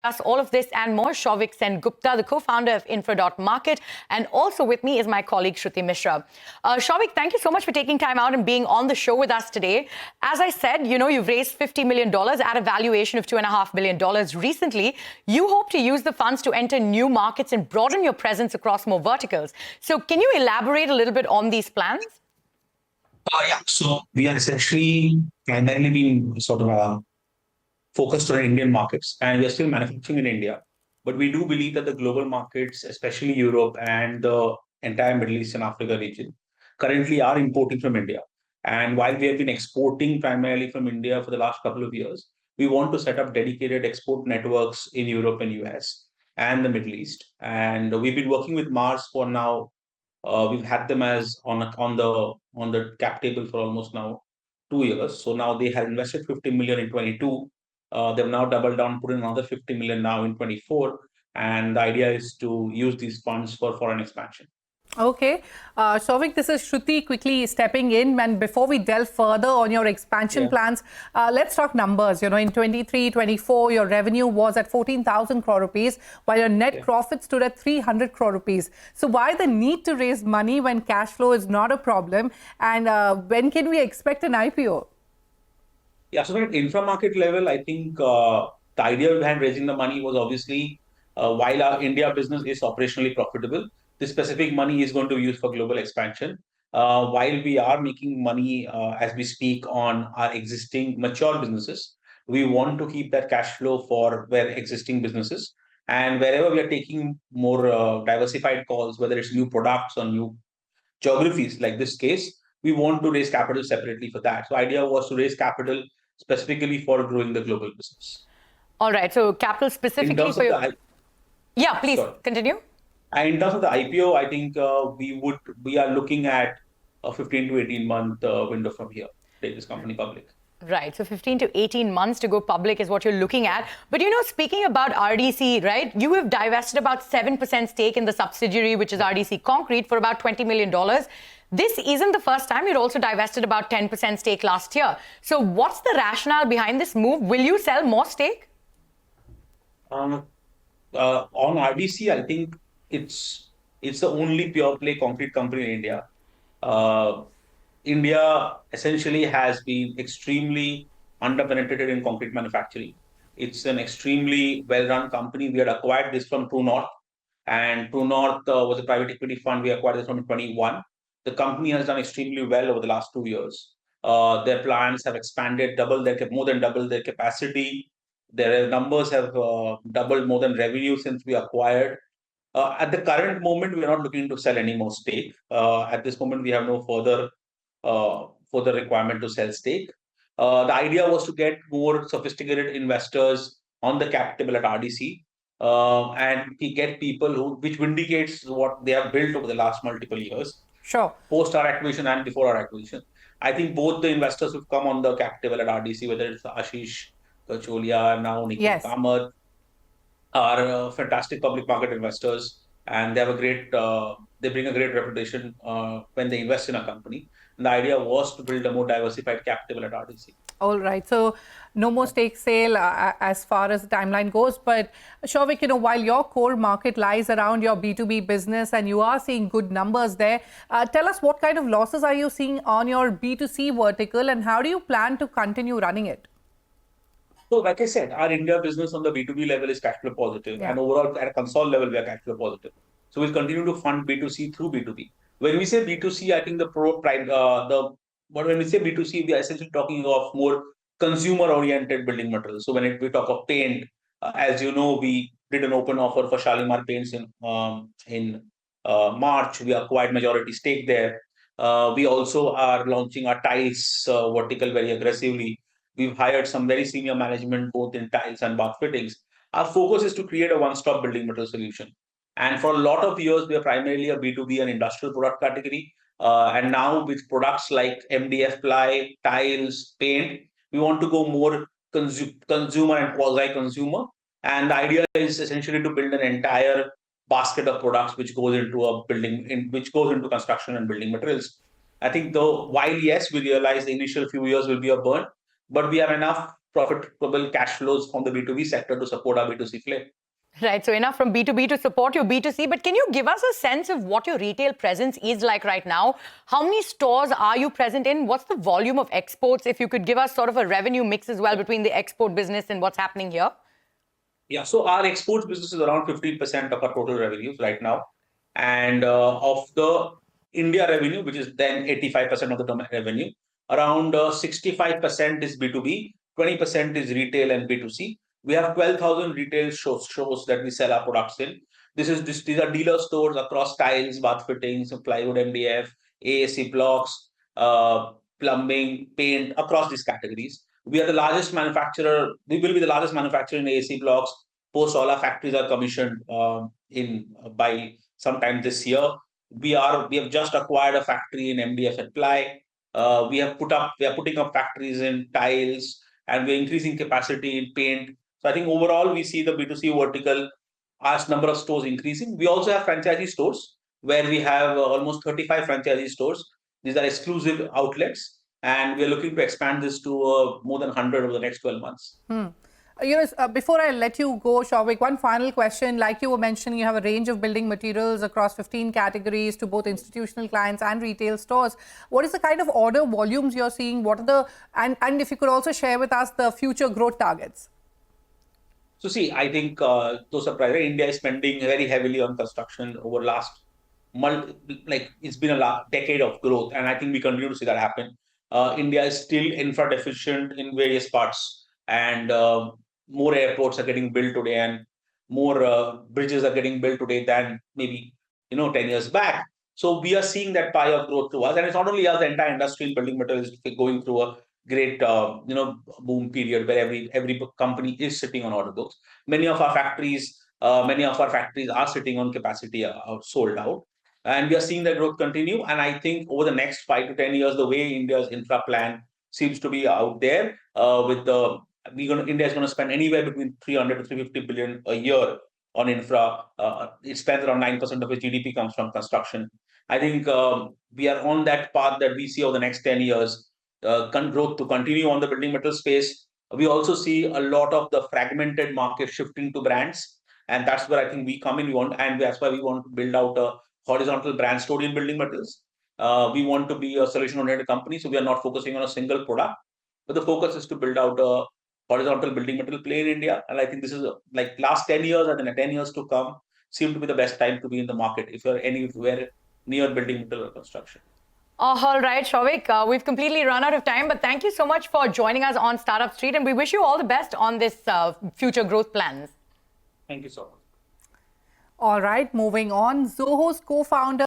Us all of this and more, Souvik Sengupta, the co-founder of Infra.Market, and also with me is my colleague Shruti Mishra. Souvik, thank you so much for taking time out and being on the show with us today. As I said, you've raised $50 million at a valuation of $2.5 billion recently. You hope to use the funds to enter new markets and broaden your presence across more verticals. So can you elaborate a little bit on these plans? Yeah, so we are essentially primarily being sort of focused on Indian markets, and we are still manufacturing in India. But we do believe that the global markets, especially Europe and the entire Middle East and Africa region, currently are importing from India. And while we have been exporting primarily from India for the last couple of years, we want to set up dedicated export networks in Europe and US and the Middle East. And we've been working with Mars for now. We've had them as on the cap table for almost now 2 years. So now they have invested 50 million in 22. They've now doubled down, put in another 50 million now in 24. And the idea is to use these funds for foreign expansion. Okay. Souvik, this is Shruti quickly stepping in. And before we delve further on your expansion plans, let's talk numbers. In 23-24, your revenue was at 14,000 crore rupees, while your net profit stood at 300 crore rupees. So why the need to raise money when cash flow is not a problem? And when can we expect an IPO? Yeah, so at infra market level, I think the idea behind raising the money was obviously while our India business is operationally profitable, this specific money is going to be used for global expansion. While we are making money as we speak on our existing mature businesses, we want to keep that cash flow for where existing businesses. And wherever we are taking more diversified calls, whether it's new products or new geographies, like this case, we want to raise capital separately for that. So idea was to raise capital specifically for growing the global business. All right, so capital specifically for your... Yeah, please continue. And in terms of the IPO, I think we are looking at a 15 to 18 month window from here to take this company public. Right, so 15 to 18 months to go public is what you're looking at. But speaking about RDC, right, you have divested about 7% stake in the subsidiary, which is RDC Concrete, for about $20 million. This isn't the first time. You'd also divested about 10% stake last year. So what's the rationale behind this move? Will you sell more stake? On RDC, I think it's the only pure play concrete company in India. India essentially has been extremely underpenetrated in concrete manufacturing. It's an extremely well-run company. We had acquired this from True North, and True North was a private equity fund. We acquired this from in 21. The company has done extremely well over the last 2 years. Their plants have expanded, more than doubled their capacity. Their numbers have doubled more than revenue since we acquired. At the current moment, we are not looking to sell any more stake. At this moment, we have no further requirement to sell stake. The idea was to get more sophisticated investors on the cap table at RDC, and we get people which vindicates what they have built over the last multiple years. Sure. Post our acquisition and before our acquisition. I think both the investors who've come on the cap table at RDC, whether it's Ashish Kacholia, now Nikhil Kamath, are fantastic public market investors, and they have they bring a great reputation when they invest in a company. And the idea was to build a more diversified cap table at RDC. All right. So no more stake sale as far as the timeline goes. But Souvik, while your core market lies around your B2B business and you are seeing good numbers there, tell us what kind of losses are you seeing on your B2C vertical, and how do you plan to continue running it? So like I said, our India business on the B2B level is cash flow positive, and overall at a console level, we are cash flow positive. So we'll continue to fund B2C through B2B. When we say B2C, I think when we say B2C, we are essentially talking of more consumer-oriented building materials. So when we talk of paint, as you know, we did an open offer for Shalimar Paints in March. We acquired majority stake there. We also are launching our tiles vertical very aggressively. We've hired some very senior management, both in tiles and bath fittings. Our focus is to create a one-stop building material solution. And for a lot of years, we are primarily a B2B and industrial product category. And now with products like MDF ply, tiles, paint, we want to go more consumer and quasi-consumer. And the idea is essentially to build an entire basket of products which goes into construction and building materials. I think while yes, we realize the initial few years will be a burn, but we have enough profitable cash flows from the B2B sector to support our B2C play. Right, so enough from B2B to support your B2C, but can you give us a sense of what your retail presence is like right now? How many stores are you present in? What's the volume of exports? If you could give us sort of a revenue mix as well between the export business and what's happening here. Yeah, so our exports business is around 15% of our total revenues right now. And of the India revenue, which is then 85% of the domestic revenue, around 65% is B2B, 20% is retail and B2C. We have 12,000 retail shows that we sell our products in. These are dealer stores across tiles, bath fittings, plywood, MDF, AAC blocks, plumbing, paint, across these categories. We are the largest manufacturer. We will be the largest manufacturer in AAC blocks. Post all our factories are commissioned by sometime this year. We have just acquired a factory in MDF and ply. We are putting up factories in tiles, and we're increasing capacity in paint. So I think overall we see the B2C vertical as number of stores increasing. We also have franchisee stores where we have almost 35 franchisee stores. These are exclusive outlets, and we are looking to expand this to more than 100 over the next 12 months. Before I let you go, Souvik, one final question. Like you were mentioning, you have a range of building materials across 15 categories to both institutional clients and retail stores. What is the kind of order volumes you're seeing? What are the and if you could also share with us the future growth targets? So see, I think no surprise, India is spending very heavily on construction over last it's been a decade of growth, and I think we continue to see that happen. India is still infra deficient in various parts, and more airports are getting built today, and more bridges are getting built today than maybe 10 years back. So we are seeing that pie of growth to us, and it's not only us. The entire industry in building materials is going through a great boom period where every company is sitting on order books. Many of our factories are sitting on capacity sold out, and we are seeing that growth continue. And I think over the next 5 to 10 years, the way India's infra plan seems to be out there, India is going to spend anywhere between 300 to 350 billion a year on infra. It spends around 9% of its GDP comes from construction. I think we are on that path that we see over the next 10 years. Growth to continue on the building material space. We also see a lot of the fragmented market shifting to brands, and that's where I think we come in. And that's why we want to build out a horizontal brand story in building materials. We want to be a solution-oriented company, so we are not focusing on a single product, but the focus is to build out a horizontal building material play in India. And I think this is like last 10 years and then 10 years to come seem to be the best time to be in the market if you're anywhere near building material construction. All right, Souvik, we've completely run out of time, but thank you so much for joining us on Startup Street, and we wish you all the best on this future growth plans. Thank you so much. All right, moving on. Zoho's co-founder